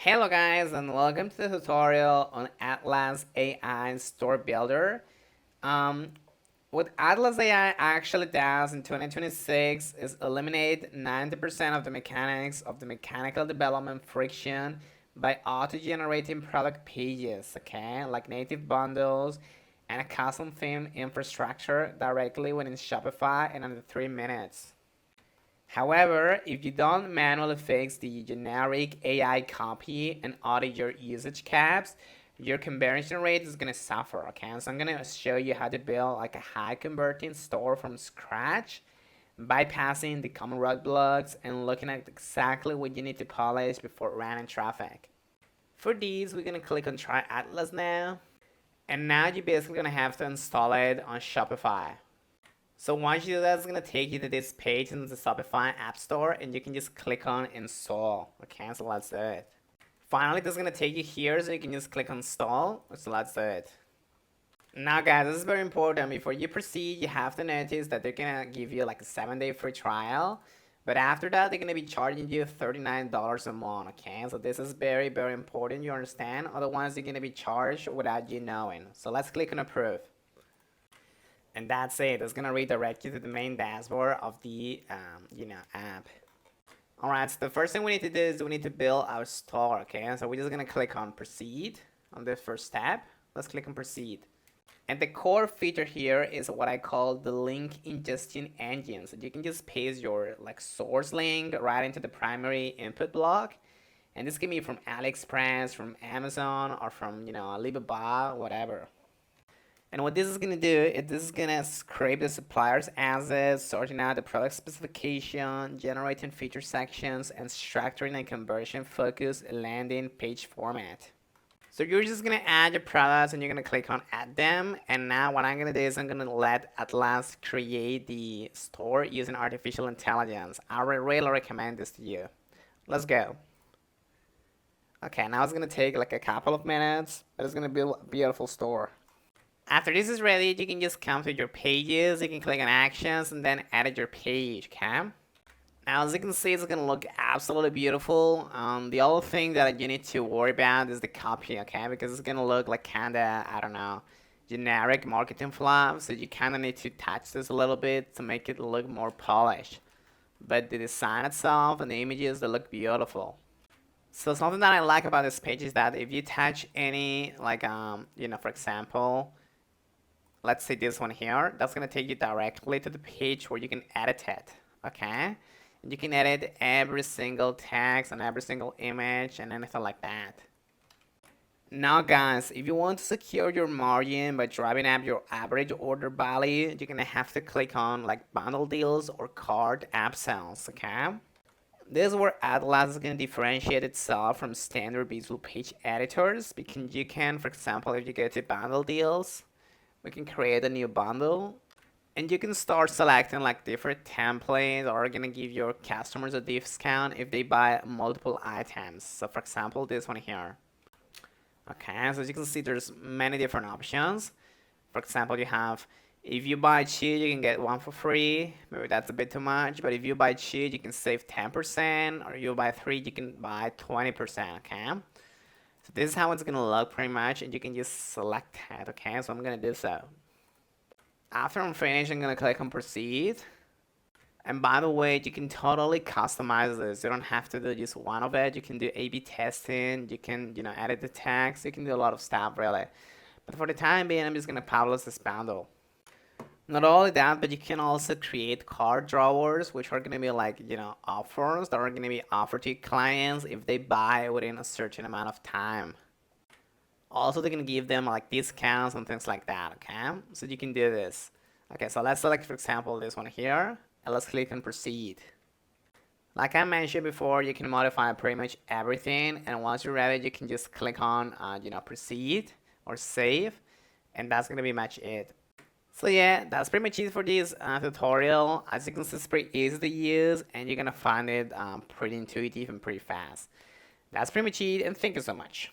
Hello guys and welcome to the tutorial on Atlas AI Store Builder. Um, what Atlas AI actually does in 2026 is eliminate 90% of the mechanics of the mechanical development friction by auto-generating product pages, okay, like native bundles and a custom theme infrastructure directly within Shopify in under 3 minutes. However, if you don't manually fix the generic AI copy and audit your usage caps, your conversion rate is gonna suffer, okay? So I'm gonna show you how to build like a high converting store from scratch, bypassing the common roadblocks and looking at exactly what you need to polish before running traffic. For these, we're gonna click on Try Atlas now, and now you're basically gonna have to install it on Shopify. So once you do that, it's gonna take you to this page in the Shopify App Store, and you can just click on install. Okay, so let's do it. Finally, this is gonna take you here, so you can just click on install. So let's do it. Now, guys, this is very important. Before you proceed, you have to notice that they're gonna give you like a 7-day free trial. But after that, they're gonna be charging you $39 a month. Okay, so this is very, very important. You understand? Otherwise, you're gonna be charged without you knowing. So let's click on approve. And that's it. It's gonna redirect you to the main dashboard of the app. All right, so the first thing we need to do is we need to build our store. Okay, so we're just gonna click on proceed on the first step. Let's click on proceed. And the core feature here is what I call the link ingestion engine. So you can just paste your like source link right into the primary input block, and this can be from AliExpress, from Amazon, or from Alibaba, whatever. And what this is going to do is this is going to scrape the supplier's assets, sorting out the product specification, generating feature sections, and structuring a conversion-focused landing page format. So you're just going to add your products and you're going to click on add them. And now what I'm going to do is I'm going to let Atlas create the store using artificial intelligence. I really recommend this to you. Let's go. Okay, now it's going to take like a couple of minutes, but it's going to be a beautiful store. After this is ready, you can just come to your pages, you can click on actions and then edit your page, okay? Now, as you can see, it's gonna look absolutely beautiful. The only thing that you need to worry about is the copy, okay? Because it's gonna look like kinda, I don't know, generic marketing fluff. So you kinda need to touch this a little bit to make it look more polished. But the design itself and the images, they look beautiful. So something that I like about this page is that if you touch any, like, for example, let's say this one here, that's gonna take you directly to the page where you can edit it, okay? And you can edit every single text and every single image and anything like that. Now guys, if you want to secure your margin by driving up your average order value, you're gonna have to click on like bundle deals or cart upsells, okay? This is where Atlas is going to differentiate itself from standard visual page editors, because you can, for example, if you go to bundle deals, we can create a new bundle and you can start selecting like different templates, or gonna give your customers a discount if they buy multiple items. So for example, this one here. Okay, so as you can see, there's many different options. For example, you have, if you buy 2, you can get 1 for free. Maybe that's a bit too much, but if you buy 2, you can save 10%, or you buy 3, you can buy 20%, okay? So this is how it's gonna look pretty much, and you can just select it, okay? So I'm gonna do so. After I'm finished, I'm gonna click on proceed. And by the way, you can totally customize this. You don't have to do just one of it. You can do A/B testing. You can, edit the text. You can do a lot of stuff really. But for the time being, I'm just gonna publish this bundle. Not only that, but you can also create card drawers, which are going to be like, offers that are going to be offered to clients if they buy within a certain amount of time. Also, they're going to give them like discounts and things like that, okay? So you can do this. Okay, so let's select, for example, this one here, and let's click on proceed. Like I mentioned before, you can modify pretty much everything, and once you're ready, you can just click on, proceed or save, and that's going to be much it. So yeah, that's pretty much it for this tutorial. As you can see, it's pretty easy to use and you're gonna find it pretty intuitive and pretty fast. That's pretty much it, and thank you so much.